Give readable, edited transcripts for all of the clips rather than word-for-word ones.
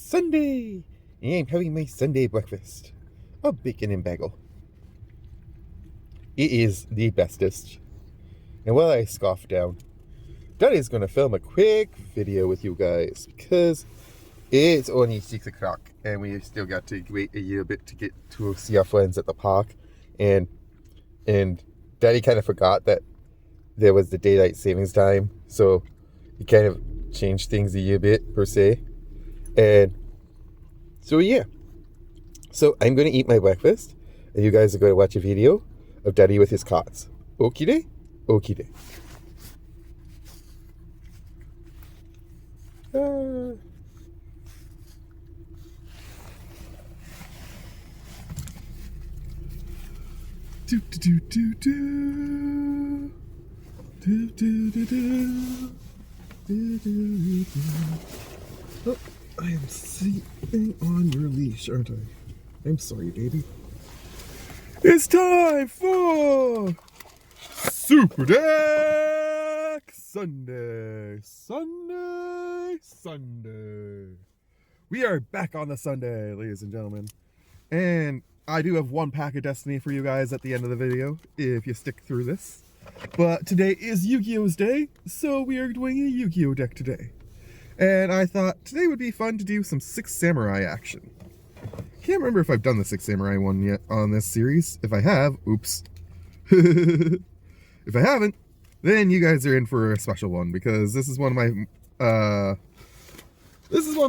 Sunday, and I'm having my Sunday breakfast of bacon and bagel. It is the bestest. And while I scoff down, Daddy's going to film a quick video with you guys because it's only 6 o'clock and we still got to wait a little bit to get to see our friends at the park. And Daddy kind of forgot that there was the daylight savings time, so he kind of changed things a little bit per se. And so yeah, so I'm going to eat my breakfast and you guys are going to watch a video of Daddy with his cats. Okie day? Okie day. Do do do do do do do do do do do. Oh, I am sleeping on your leash, aren't I? I'm sorry, baby. It's time for Super Deck Sunday. Sunday. We are back on the Sunday, ladies and gentlemen. And I do have one pack of Destiny for you guys at the end of the video, if you stick through this. But today is Yu-Gi-Oh's day, so we are doing a Yu-Gi-Oh deck today. And I thought today would be fun to do some 6 Samurai action. Can't remember if I've done the 6 Samurai one yet on this series. If I have, oops. If I haven't, then you guys are in for a special one, because this is one of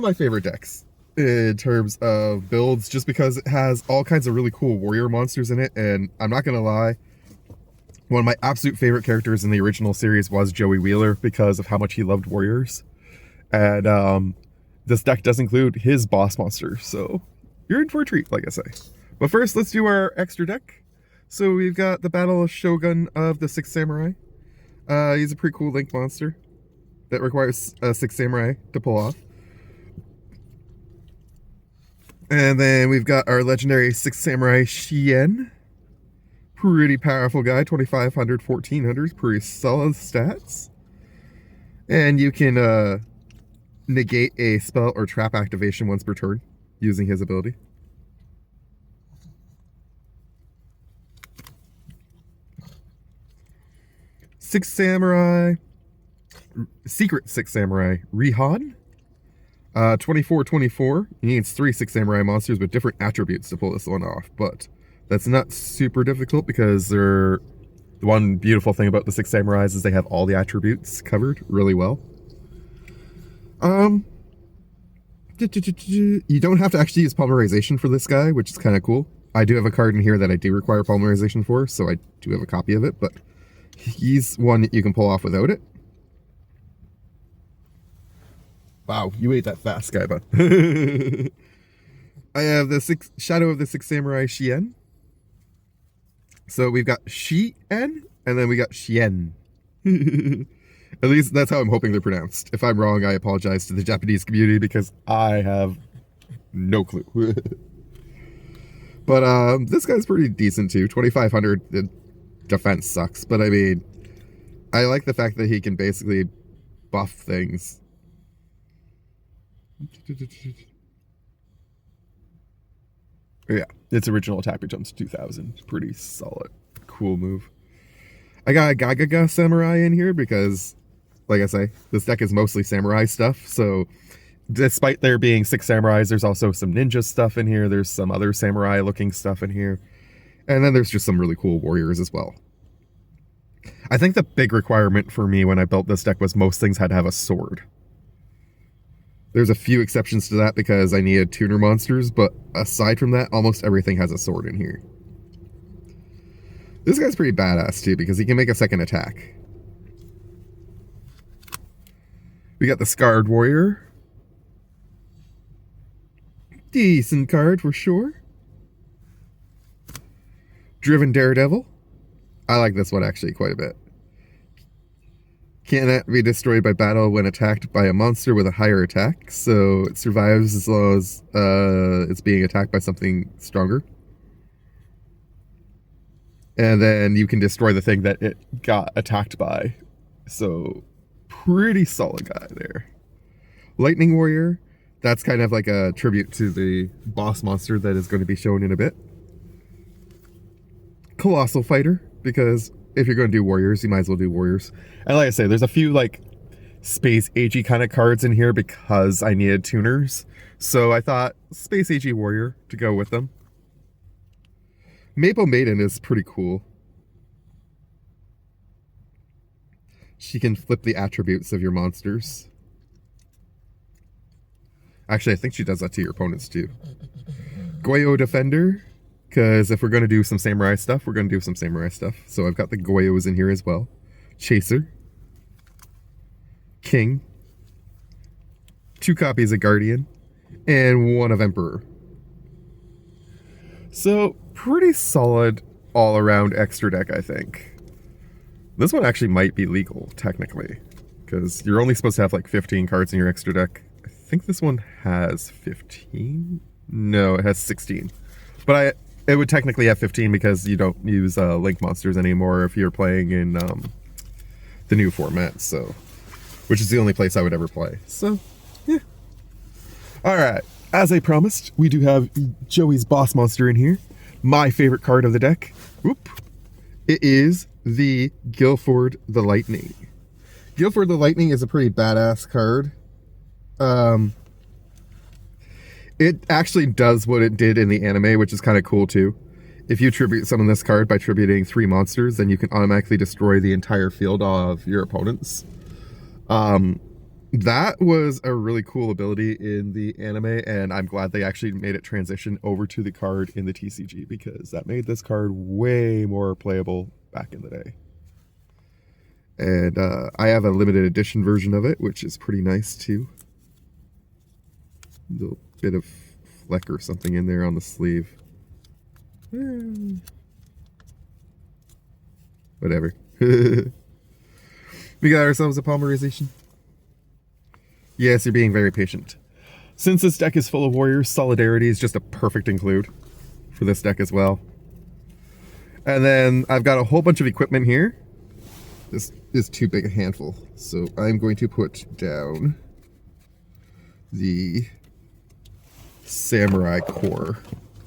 my favorite decks in terms of builds, just because it has all kinds of really cool warrior monsters in it. And I'm not gonna lie, one of my absolute favorite characters in the original series was Joey Wheeler, because of how much he loved warriors. And this deck does include his boss monster, so you're in for a treat, like I say. But first, let's do our extra deck. So we've got the Battle Shogun of the 6 Samurai. He's a pretty cool Link monster that requires 6 Samurai to pull off. And then we've got our legendary 6 Samurai Shien. Pretty powerful guy, 2500, 1400, pretty solid stats. And you can negate a spell or trap activation once per turn using his ability. Six Samurai, Secret 6 Samurai Rihan. 2424. He needs 3 6 Samurai monsters with different attributes to pull this one off, but that's not super difficult because the one beautiful thing about the 6 Samurais is they have all the attributes covered really well. You don't have to actually use polymerization for this guy, which is kind of cool. I do have a card in here that I do require polymerization for, so I do have a copy of it, but he's one that you can pull off without it. Wow, you ate that fast, Kaiba. I have the Shadow of the 6 Samurai Shien. So we've got Shien, and then we got Shien. At least that's how I'm hoping they're pronounced. If I'm wrong, I apologize to the Japanese community because I have no clue. But this guy's pretty decent too. 2500, the defense sucks, but I mean, I like the fact that he can basically buff things. Yeah, its original attack jumps 2000. Pretty solid. Cool move. I got a Gagaga Samurai in here because, like I say, this deck is mostly samurai stuff. So despite there being 6 samurais, there's also some ninja stuff in here. There's some other samurai looking stuff in here. And then there's just some really cool warriors as well. I think the big requirement for me when I built this deck was most things had to have a sword. There's a few exceptions to that because I needed tuner monsters, but aside from that, almost everything has a sword in here. This guy's pretty badass too because he can make a second attack. We got the Scarred Warrior. Decent card for sure. Driven Daredevil. I like this one actually quite a bit. Cannot be destroyed by battle when attacked by a monster with a higher attack, so it survives as long as it's being attacked by something stronger. And then you can destroy the thing that it got attacked by. So, pretty solid guy there. Lightning Warrior, That's kind of like a tribute to the boss monster that is going to be shown in a bit. Colossal Fighter, because if you're going to do warriors, you might as well do warriors. And like I say, there's a few like space agey kind of cards in here because I needed tuners. So I thought space agey warrior to go with them. Maple Maiden is pretty cool. She can flip the attributes of your monsters. Actually, I think she does that to your opponents too. Goyo Defender, because if we're going to do some samurai stuff, we're going to do some samurai stuff. So I've got the Goyos in here as well. Chaser. King. 2 copies of Guardian. And 1 of Emperor. So, pretty solid all-around extra deck, I think. This one actually might be legal, technically. Because you're only supposed to have like 15 cards in your extra deck. I think this one has 15? No, it has 16. But it would technically have 15 because you don't use Link monsters anymore if you're playing in the new format, so... Which is the only place I would ever play. So, yeah. Alright, as I promised, we do have Joey's boss monster in here. My favorite card of the deck. Whoop. It is the Guilford the Lightning. Guilford the Lightning is a pretty badass card. It actually does what it did in the anime, which is kind of cool too. If you tribute summon this card by tributing 3 monsters, then you can automatically destroy the entire field of your opponents. That was a really cool ability in the anime, and I'm glad they actually made it transition over to the card in the TCG, because that made this card way more playable back in the day. And I have a limited edition version of it, which is pretty nice too. A little bit of fleck or something in there on the sleeve. Whatever. We got ourselves a polymerization. Yes, you're being very patient. Since this deck is full of warriors, Solidarity is just a perfect include for this deck as well. And then I've got a whole bunch of equipment here. This is too big a handful, so I'm going to put down the Samurai Core.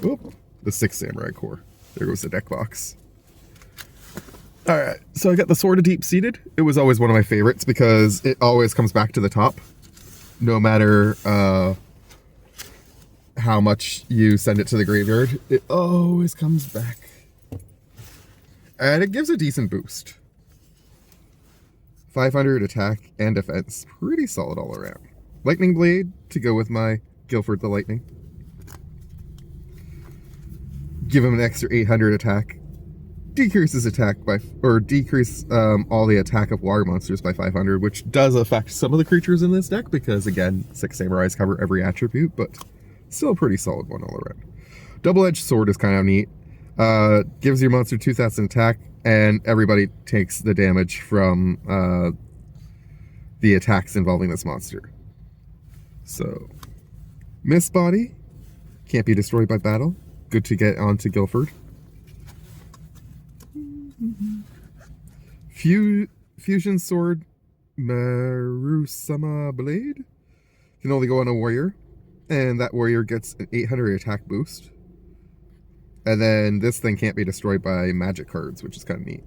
Oop, the 6 Samurai Core. There goes the deck box. Alright, so I got the Sword of Deep Seated. It was always one of my favorites because it always comes back to the top. No matter how much you send it to the graveyard, it always comes back. And it gives a decent boost. 500 attack and defense. Pretty solid all around. Lightning Blade to go with my Guilford the Lightning. Give him an extra 800 attack. Decreases attack by, or decrease all the attack of water monsters by 500, which does affect some of the creatures in this deck because, again, 6 samurais cover every attribute, but still a pretty solid one all around. Double-edged sword is kind of neat. Gives your monster 2,000 attack, and everybody takes the damage from the attacks involving this monster. So, Mist Body can't be destroyed by battle. Good to get onto Guilford. Fusion Sword Marusama Blade can only go on a warrior, and that warrior gets an 800 attack boost. And then this thing can't be destroyed by magic cards, which is kind of neat.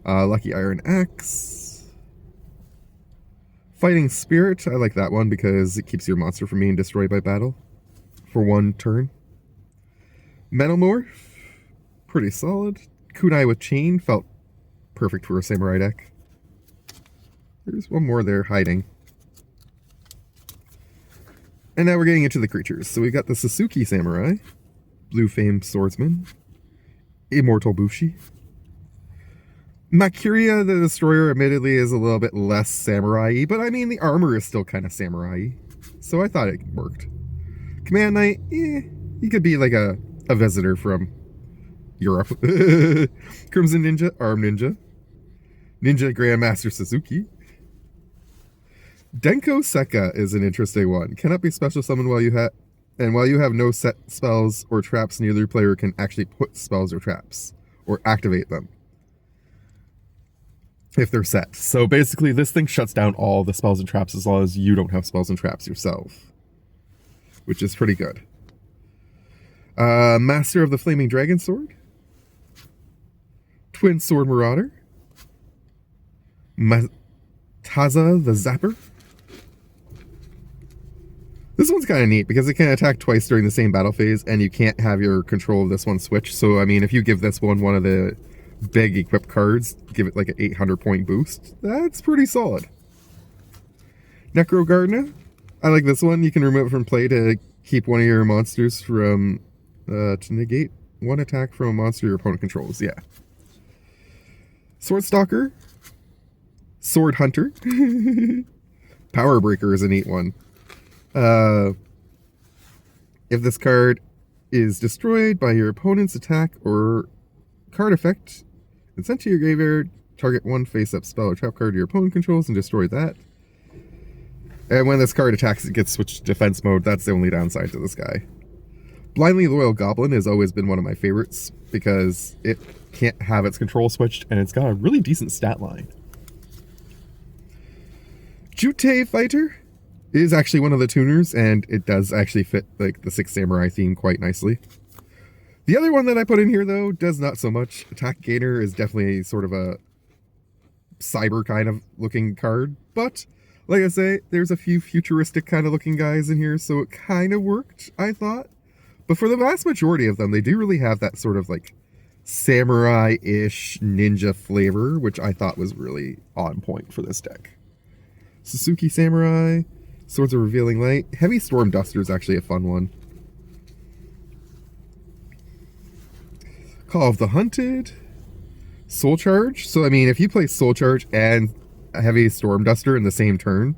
Lucky Iron Axe. Fighting Spirit, I like that one because it keeps your monster from being destroyed by battle for 1 turn. Metamorph, pretty solid. Kunai with Chain felt perfect for a samurai deck. There's one more there hiding. And now we're getting into the creatures. So we got the Suzuki Samurai, Blue Fame Swordsman, Immortal Bushi. Makuria the Destroyer admittedly is a little bit less samurai-y, but I mean the armor is still kind of samurai-y, so I thought it worked. Command Knight, he could be like a visitor from Europe. Crimson Ninja, Arm Ninja. Ninja Grandmaster Suzuki. Denko Sekka is an interesting one. Cannot be special summoned while you have no set spells or traps, neither player can actually put spells or traps or activate them. if they're set. So basically, this thing shuts down all the spells and traps as long as you don't have spells and traps yourself, which is pretty good. Master of the Flaming Dragon Sword, Twin Sword Marauder, Taza the Zapper. This one's kind of neat because it can attack twice during the same battle phase, and you can't have your control of this one switch. So, I mean, if you give this one of the big equipped cards, give it like an 800 point boost, that's pretty solid. Necro Gardener. I like this one. You can remove it from play to keep one of your monsters from, to negate one attack from a monster your opponent controls. Yeah. Sword Stalker. Sword Hunter. Power Breaker is a neat one. If this card is destroyed by your opponent's attack or card effect and sent to your graveyard, target one face-up spell or trap card your opponent controls and destroy that. And when this card attacks, it gets switched to defense mode. That's the only downside to this guy. Blindly Loyal Goblin has always been one of my favorites because it can't have its control switched and it's got a really decent stat line. Jute Fighter is actually one of the tuners, and it does actually fit like the Six Samurai theme quite nicely. The other one that I put in here, though, does not so much. Attack Gainer is definitely sort of a cyber kind of looking card, but like I say, there's a few futuristic kind of looking guys in here, so it kind of worked, I thought. But for the vast majority of them, they do really have that sort of like samurai-ish ninja flavor, which I thought was really on point for this deck. Suzuki Samurai, Swords of Revealing Light. Heavy Storm Duster is actually a fun one. Call of the Hunted. Soul Charge. So, I mean, if you play Soul Charge and a Heavy Storm Duster in the same turn,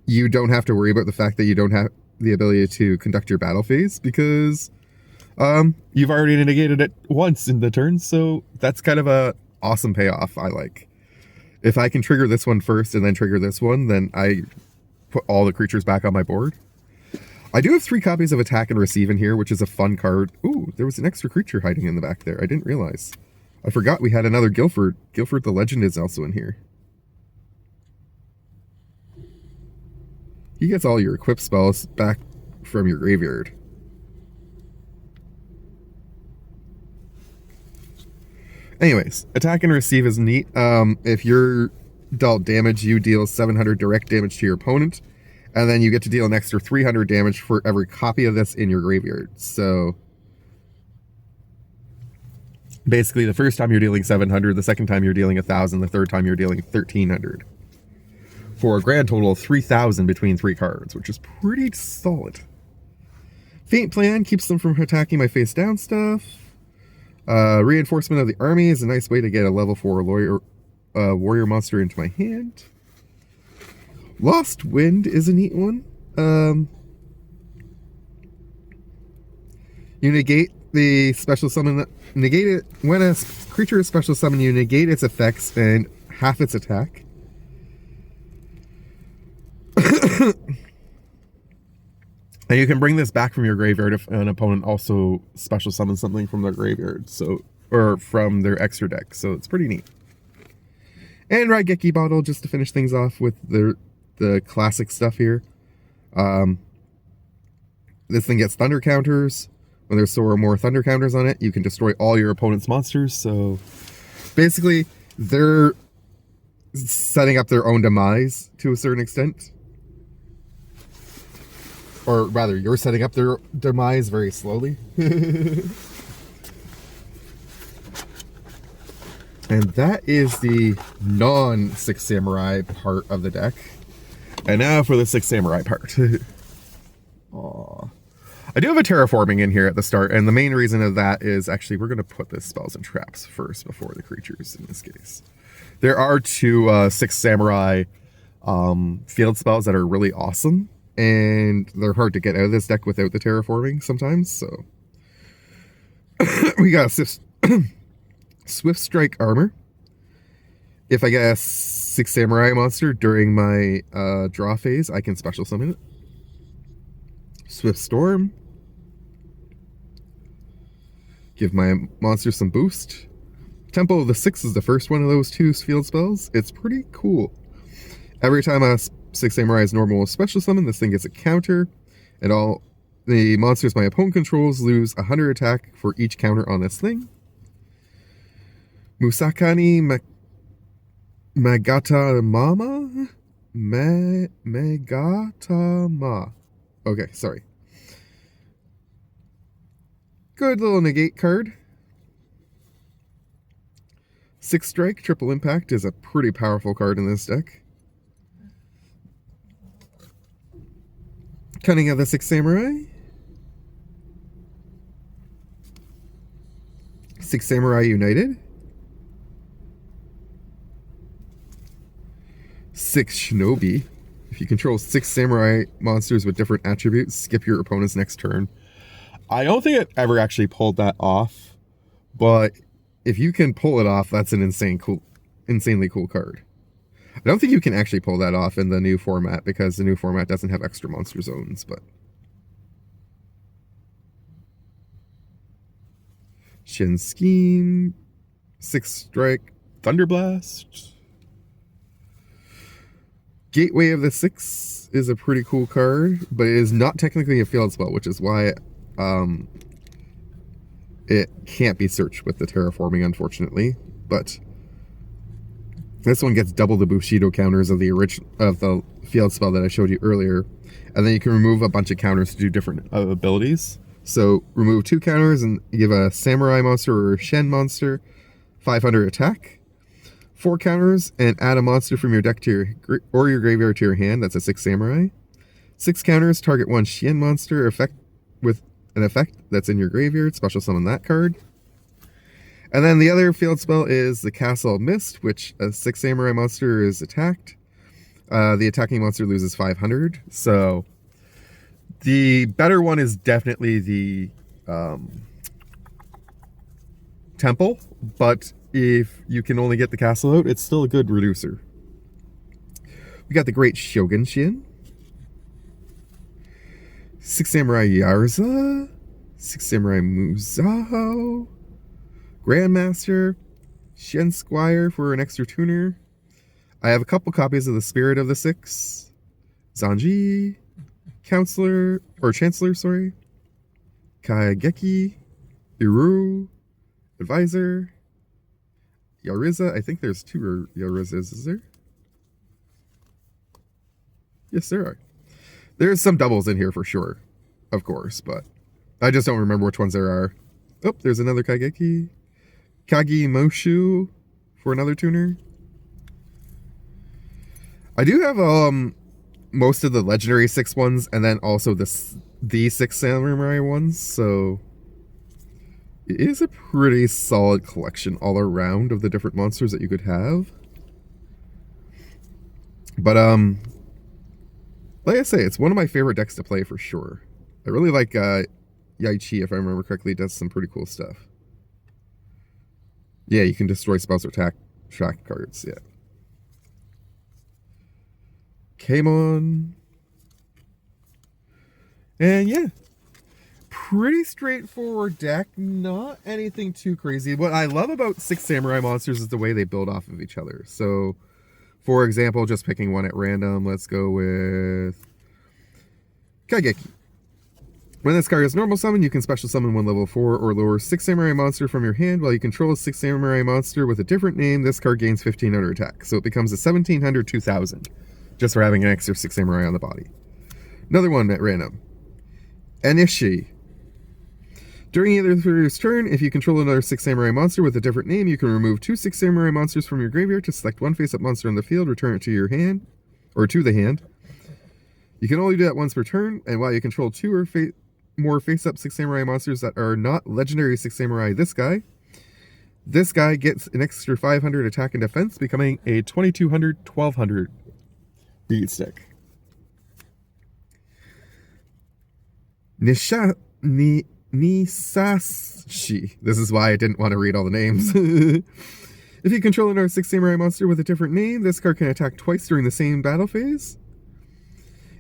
you don't have to worry about the fact that you don't have the ability to conduct your battle phase because you've already negated it once in the turn, so that's kind of a awesome payoff I like. If I can trigger this one first and then trigger this one, then I put all the creatures back on my board. I do have 3 copies of Attack and Receive in here, which is a fun card. Ooh, there was an extra creature hiding in the back there. I didn't realize. I forgot we had another Guilford. Guilford the Legend is also in here. He gets all your equipped spells back from your graveyard. Anyways, Attack and Receive is neat. If you're dealt damage, you deal 700 direct damage to your opponent, and then you get to deal an extra 300 damage for every copy of this in your graveyard. So basically, the first time you're dealing 700, the second time you're dealing 1,000, the third time you're dealing 1,300. For a grand total of 3,000 between 3 cards, which is pretty solid. Faint Plan keeps them from attacking my face down stuff. Reinforcement of the Army is a nice way to get a level 4 warrior monster into my hand. Lost Wind is a neat one. You negate the special summon. Negate it when a creature is special summoned. You negate its effects and half its attack. And you can bring this back from your graveyard if an opponent also special summons something from their graveyard, so or from their extra deck. So it's pretty neat. And Raigeki Bottle, just to finish things off with the classic stuff here. This thing gets thunder counters. When there's 4 or more thunder counters on it, you can destroy all your opponent's monsters. So basically, they're setting up their own demise to a certain extent. Or rather, you're setting up their demise very slowly. And that is the non-Six Samurai part of the deck. And now for the Six Samurai part. Aww. I do have a terraforming in here at the start, and the main reason of that is actually we're going to put the spells and traps first before the creatures in this case. There are 2 Six Samurai field spells that are really awesome, and they're hard to get out of this deck without the terraforming sometimes, so. We got Swift Strike Armor. If I get a Six Samurai monster during my draw phase, I can special summon it. Swift Storm. Give my monster some boost. Temple of the Six is the first one of those two field spells. It's pretty cool. Every time a Six Samurai is normal or special summon, this thing gets a counter, and all the monsters my opponent controls lose 100 attack for each counter on this thing. Musakani Magatamama? Megatama. Okay, sorry. Good little negate card. 6 strike, triple impact is a pretty powerful card in this deck. Cunning of the Six Samurai. Six Samurai United. 6 Shinobi. If you control 6 samurai monsters with different attributes, skip your opponent's next turn. I don't think it ever actually pulled that off, but if you can pull it off, that's an insanely cool card. I don't think you can actually pull that off in the new format because the new format doesn't have extra monster zones, but Shin Scheme, 6 strike, Thunderblast. Gateway of the Six is a pretty cool card, but it is not technically a field spell, which is why it can't be searched with the terraforming, unfortunately. But this one gets double the Bushido counters of the field spell that I showed you earlier, and then you can remove a bunch of counters to do different abilities. So remove 2 counters and give a samurai monster or a Shen monster 500 attack. 4 counters and add a monster from your deck to your graveyard to your hand. That's a 6 samurai. 6 counters, target 1 Shen monster with an effect that's in your graveyard. Special summon that card. And then the other field spell is the Castle of Mist, which a 6 samurai monster is attacked. The attacking monster loses 500. So the better one is definitely the Temple, but if you can only get the castle out, it's still a good reducer. We got the Great Shogun Shin. 6 Samurai Yarza. 6 Samurai Muzaho. Grandmaster. Shen Squire for an extra tuner. I have a couple copies of the Spirit of the Six. Zanji. Chancellor. Kaigeki. Iru. Advisor. Yariza. I think there's 2 Yarizas, is there? Yes, there are. There's some doubles in here for sure, of course, but I just don't remember which ones there are. Oh, there's another Kaigeki. Kagi Moshu for another tuner. I do have most of the legendary 6 ones, and then also the 6 samurai ones, so it is a pretty solid collection all around of the different monsters that you could have. But like I say, it's one of my favorite decks to play for sure. I really like Yaichi, if I remember correctly, does some pretty cool stuff. Yeah, you can destroy spells or track cards, yeah. Kamon. And yeah, pretty straightforward deck, not anything too crazy. What I love about 6 samurai monsters is the way they build off of each other. So, for example, just picking one at random, let's go with Kaigeki. When this card is normal summon, you can special summon 1 level 4 or lower 6 samurai monster from your hand. While you control a 6 samurai monster with a different name, this card gains 1500 attack. So it becomes a 1700 2000, just for having an extra 6 samurai on the body. Another one at random. Enishi. During either player's turn, if you control another 6 samurai monster with a different name, you can remove 2 6 samurai monsters from your graveyard to select 1 face-up monster on the field, return it to your hand, or to the hand. You can only do that once per turn, and while you control 2 or more face-up 6 samurai monsters that are not legendary 6 samurai, this guy gets an extra 500 attack and defense, becoming a 2200 1200 beat stick. Nisashi. This is why I didn't want to read all the names. If you control another 6 samurai monster with a different name, this card can attack twice during the same battle phase.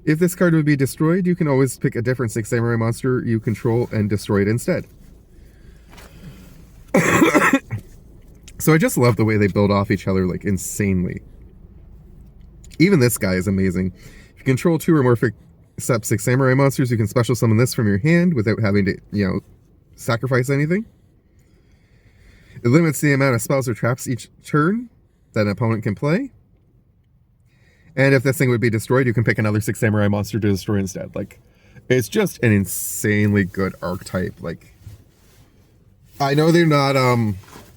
If this card would be destroyed, you can always pick a different 6 samurai monster you control and destroy it instead. So I just love the way they build off each other like insanely. Even this guy is amazing. If you control 2 or more except 6 samurai monsters, you can special summon this from your hand without having to, sacrifice anything. It limits the amount of spells or traps each turn that an opponent can play. And if this thing would be destroyed, you can pick another 6 samurai monster to destroy instead. Like, it's just an insanely good archetype. Like, I know they're not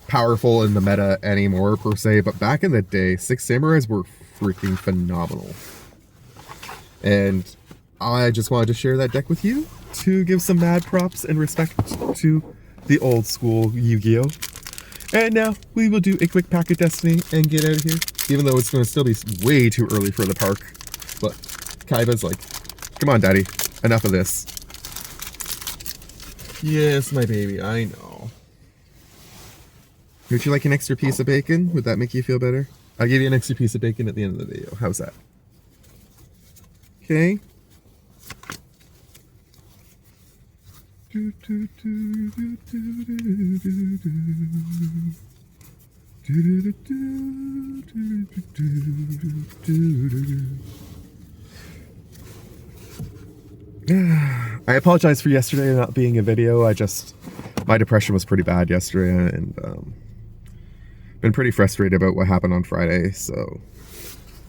powerful in the meta anymore per se, but back in the day, 6 samurais were freaking phenomenal. And I just wanted to share that deck with you to give some mad props and respect to the old school Yu-Gi-Oh! And now we will do a quick pack of Destiny and get out of here, even though it's going to still be way too early for the park. But Kaiba's like, come on, daddy, enough of this. Yes, my baby, I know. Would you like an extra piece of bacon? Would that make you feel better? I'll give you an extra piece of bacon at the end of the video. How's that? Okay. I apologize for yesterday not being a video. My depression was pretty bad yesterday, and been pretty frustrated about what happened on Friday, so,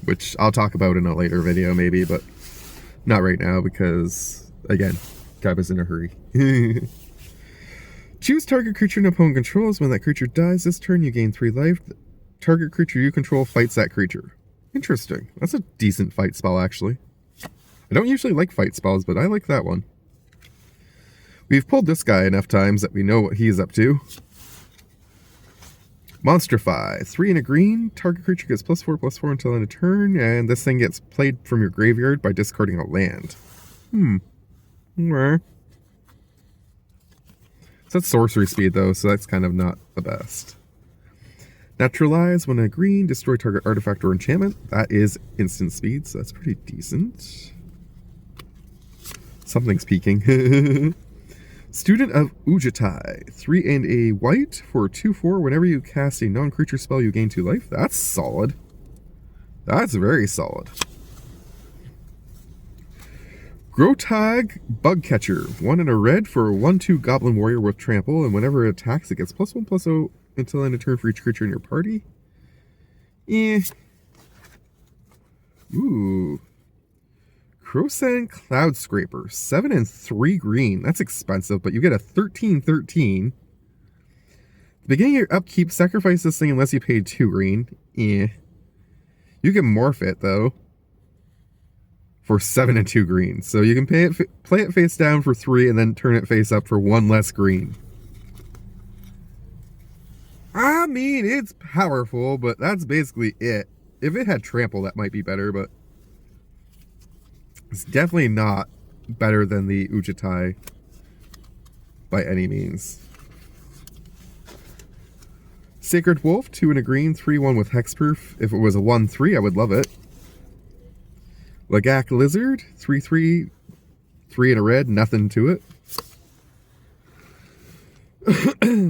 which I'll talk about in a later video maybe, but not right now because, again, Kaiba's in a hurry. Choose target creature an opponent controls. When that creature dies this turn, you gain 3 life. Target creature you control fights that creature. Interesting. That's a decent fight spell, actually. I don't usually like fight spells, but I like that one. We've pulled this guy enough times that we know what he's up to. Monstrify. 3 and a green. Target creature gets +4/+4 until end of turn, and this thing gets played from your graveyard by discarding a land. Okay. So that's sorcery speed, though, so that's kind of not the best. Naturalize. When a green, destroy target artifact or enchantment. That is instant speed, so that's pretty decent. Something's peeking. Student of Ujitai. 3 and a white for 2/4. Whenever you cast a non-creature spell, you gain 2 life. That's solid. That's very solid. Grotag Bugcatcher. 1 and a red for a 1/2 Goblin Warrior with Trample, and whenever it attacks, it gets +1/+0 until end of turn for each creature in your party. Ooh. Crosan Cloud Scraper. 7 and 3 green. That's expensive, but you get a 13/13. The beginning of your upkeep, sacrifice this thing unless you paid 2 green. You can morph it, though, for 7 and 2 green. So you can play it face down for 3 and then turn it face up for 1 less green. I mean, it's powerful, but that's basically it. If it had trample, that might be better, but it's definitely not better than the Ujitai by any means. Sacred Wolf, 2 and a green, 3/1 with hexproof. If it was a 1/3, I would love it. Lagak Lizard, 3/3, 3 and a red, nothing to it.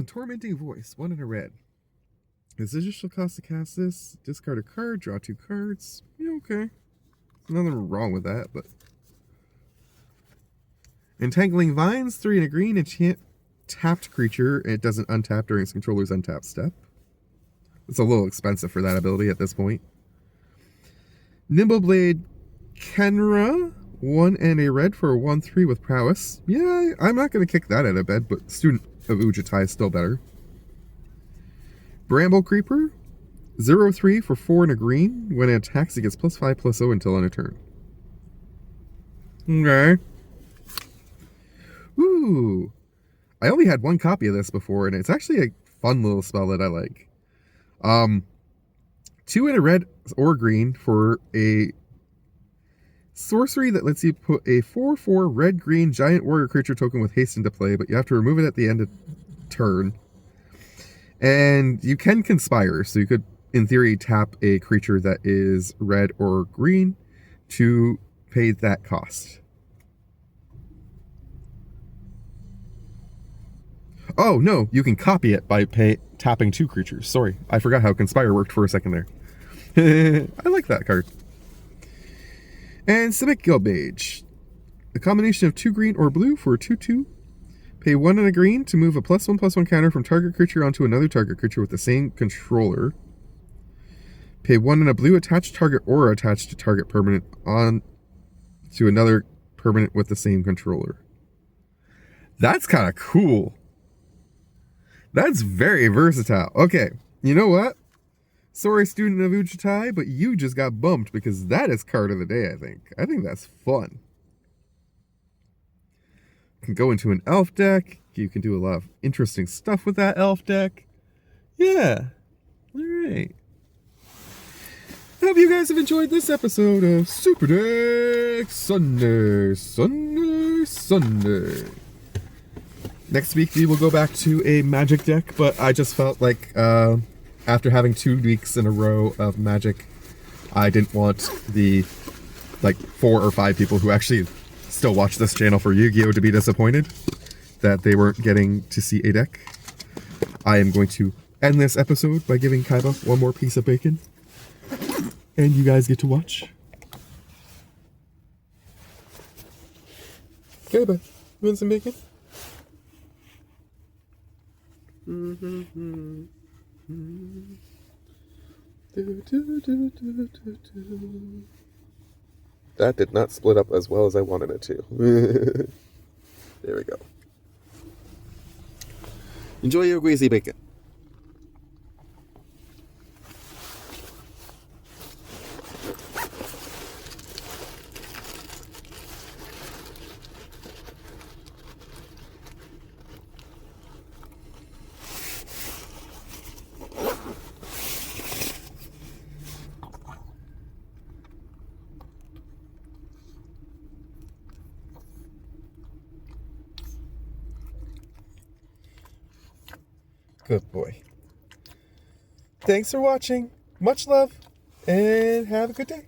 Tormenting Voice, 1 and a red. This additional cost to cast this. Discard a card, draw 2 cards. Yeah, okay. Nothing wrong with that, but. Entangling Vines, 3 and a green, enchant tapped creature. It doesn't untap during its controller's untap step. It's a little expensive for that ability at this point. Nimbleblade Kenra, 1 and a red for a 1/3 with prowess. Yeah, I'm not going to kick that out of bed, but Student of Ujitai is still better. Bramble Creeper, 0/3 for 4 and a green. When it attacks, it gets +5/+0 until end of turn. Okay. Ooh. I only had 1 copy of this before, and it's actually a fun little spell that I like. 2 and a red or green for a sorcery that lets you put a 4/4 red-green giant warrior creature token with haste into play, but you have to remove it at the end of turn. And you can conspire, so you could, in theory, tap a creature that is red or green to pay that cost. Oh, no, you can copy it by tapping 2 creatures. Sorry, I forgot how Conspire worked for a second there. I like that card. And Simic Gilbage. A combination of 2 green or blue for a 2/2. Pay 1 and a green to move a +1/+1 counter from target creature onto another target creature with the same controller. Pay 1 and a blue, attach target aura attached to target permanent on to another permanent with the same controller. That's kind of cool. That's very versatile. Okay, you know what? Sorry, student of Uchitai, but you just got bumped because that is card of the day, I think. I think that's fun. You can go into an elf deck. You can do a lot of interesting stuff with that elf deck. Yeah. All right. I hope you guys have enjoyed this episode of Super Deck Sunday. Next week we will go back to a Magic deck, but I just felt like after having 2 weeks in a row of Magic, I didn't want the 4 or 5 people who actually still watch this channel for Yu-Gi-Oh! To be disappointed that they weren't getting to see a deck. I am going to end this episode by giving Kaiba one more piece of bacon. And you guys get to watch. Kaiba, you want some bacon? That did not split up as well as I wanted it to. There we go. Enjoy your greasy bacon. Good boy. Thanks for watching. Much love, and have a good day.